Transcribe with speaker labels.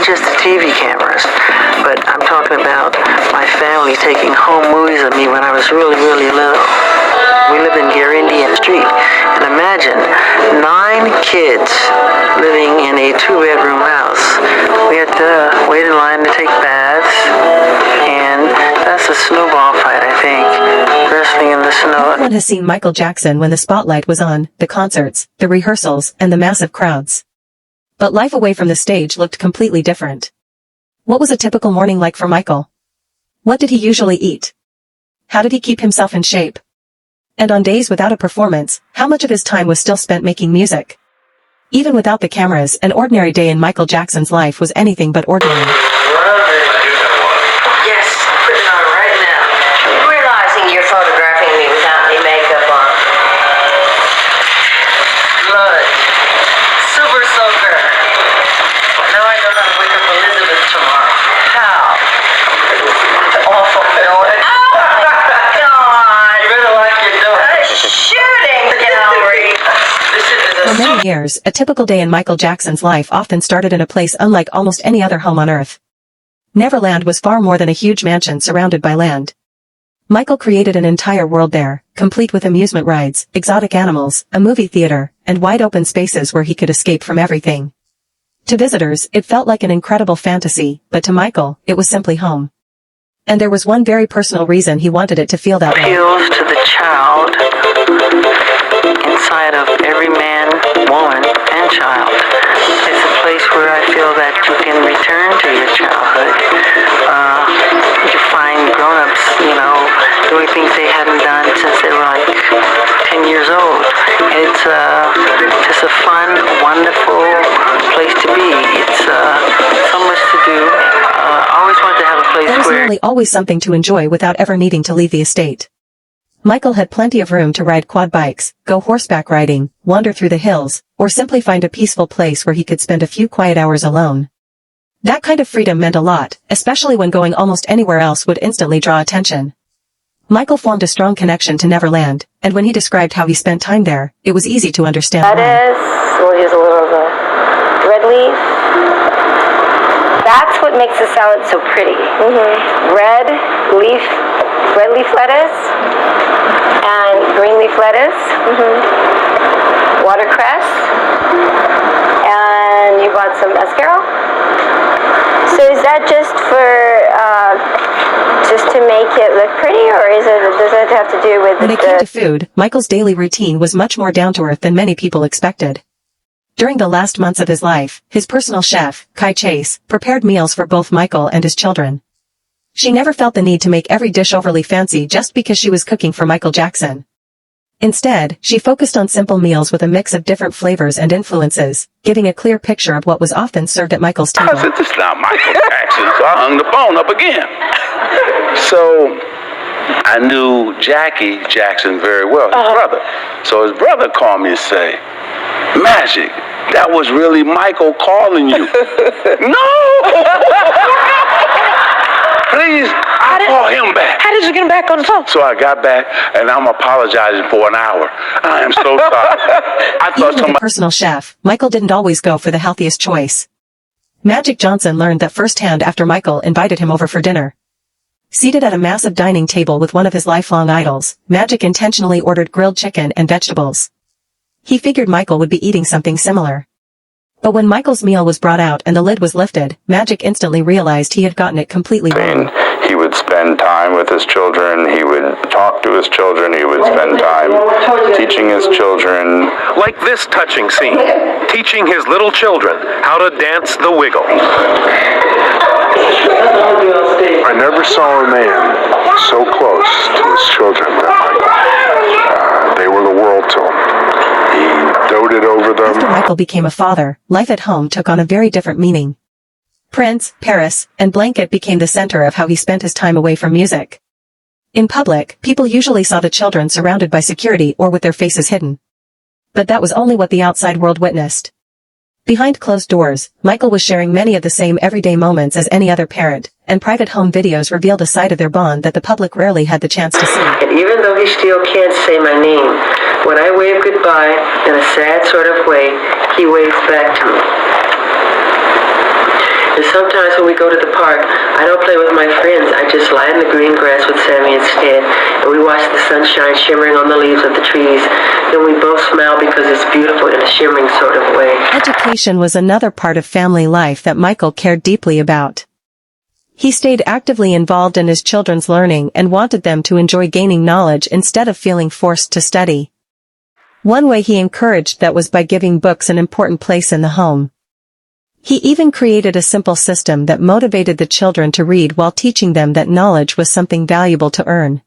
Speaker 1: just the TV cameras, but I'm talking about my family taking home movies of me when I was really, really little. We lived in Gary, Indiana Street, and imagine 9 kids living in a 2-bedroom house. We had to wait in line to take baths, and that's a snowball fight, I think, wrestling in the snow.
Speaker 2: Everyone has seen Michael Jackson when the spotlight was on, the concerts, the rehearsals, and the massive crowds. But life away from the stage looked completely different. What was a typical morning like for Michael? What did he usually eat? How did he keep himself in shape? And on days without a performance, how much of his time was still spent making music? Even without the cameras, an ordinary day in Michael Jackson's life was anything but ordinary.
Speaker 1: Yes, put it on right now.
Speaker 3: Realizing you're photographing me without any makeup on.
Speaker 1: Love it. Super soaker. Now I know how to wake up Elizabeth tomorrow. How? It's awful feeling.
Speaker 3: Oh my God!
Speaker 1: You better like your door.
Speaker 3: A shooting gallery.
Speaker 2: For many years, a typical day in Michael Jackson's life often started in a place unlike almost any other home on Earth. Neverland was far more than a huge mansion surrounded by land. Michael created an entire world there, complete with amusement rides, exotic animals, a movie theater, and wide-open spaces where he could escape from everything. To visitors, it felt like an incredible fantasy, but to Michael, it was simply home. And there was one very personal reason he wanted it to feel that way.
Speaker 1: Appeals to the child inside of every man, woman, and child. It's a place where I feel that you can return to your childhood. You find grown-ups, doing things they hadn't done since they were like 10 years old. It's just a fun, wonderful place to be. It's so much to do. Always wanted to have a place
Speaker 2: There was
Speaker 1: where...
Speaker 2: nearly always something to enjoy without ever needing to leave the estate. Michael had plenty of room to ride quad bikes, go horseback riding, wander through the hills, or simply find a peaceful place where he could spend a few quiet hours alone. That kind of freedom meant a lot, especially when going almost anywhere else would instantly draw attention. Michael formed a strong connection to Neverland, and when he described how he spent time there, it was easy to understand why.
Speaker 3: We'll use a little of the red leaf. That's what makes the salad so pretty. Red leaf lettuce and green leaf lettuce, watercress, and you bought some escarole. So is that just to make it look pretty, or does it have to do with
Speaker 2: When it came to food, Michael's daily routine was much more down-to-earth than many people expected. During the last months of his life, his personal chef, Kai Chase, prepared meals for both Michael and his children. She never felt the need to make every dish overly fancy just because she was cooking for Michael Jackson. Instead, she focused on simple meals with a mix of different flavors and influences, giving a clear picture of what was often served at Michael's table.
Speaker 4: I said, this is not Michael Jackson, so I hung the phone up again. So I knew Jackie Jackson very well, his brother. So his brother called me and say, Magic, that was really Michael calling you. No! Please, I'll call him back.
Speaker 3: How did you get him back on the phone?
Speaker 4: So I got back, and I'm apologizing for an hour. I am so sorry. I thought
Speaker 2: Even with a personal chef, Michael didn't always go for the healthiest choice. Magic Johnson learned that firsthand after Michael invited him over for dinner. Seated at a massive dining table with one of his lifelong idols, Magic intentionally ordered grilled chicken and vegetables. He figured Michael would be eating something similar. But when Michael's meal was brought out and the lid was lifted, Magic instantly realized he had gotten it completely wrong.
Speaker 5: He would spend time with his children, he would talk to his children, he would spend time teaching his children.
Speaker 6: Like this touching scene, teaching his little children how to dance the wiggle.
Speaker 7: I never saw a man so close to his children than Michael. They were the world to him. He doted over them.
Speaker 2: After Michael became a father, life at home took on a very different meaning. Prince, Paris, and Blanket became the center of how he spent his time away from music. In public, people usually saw the children surrounded by security or with their faces hidden. But that was only what the outside world witnessed. Behind closed doors, Michael was sharing many of the same everyday moments as any other parent, and private home videos revealed a side of their bond that the public rarely had the chance to see.
Speaker 1: And even though he still can't say my name, when I wave goodbye in a sad sort of way, he waves back to me. And sometimes when we go to the park, I don't play with my friends. I just lie in the green grass with Sammy instead, and we watch the sunshine shimmering on the leaves of the trees. Then we both smile because it's beautiful in a shimmering sort of way.
Speaker 2: Education was another part of family life that Michael cared deeply about. He stayed actively involved in his children's learning and wanted them to enjoy gaining knowledge instead of feeling forced to study. One way he encouraged that was by giving books an important place in the home. He even created a simple system that motivated the children to read while teaching them that knowledge was something valuable to earn.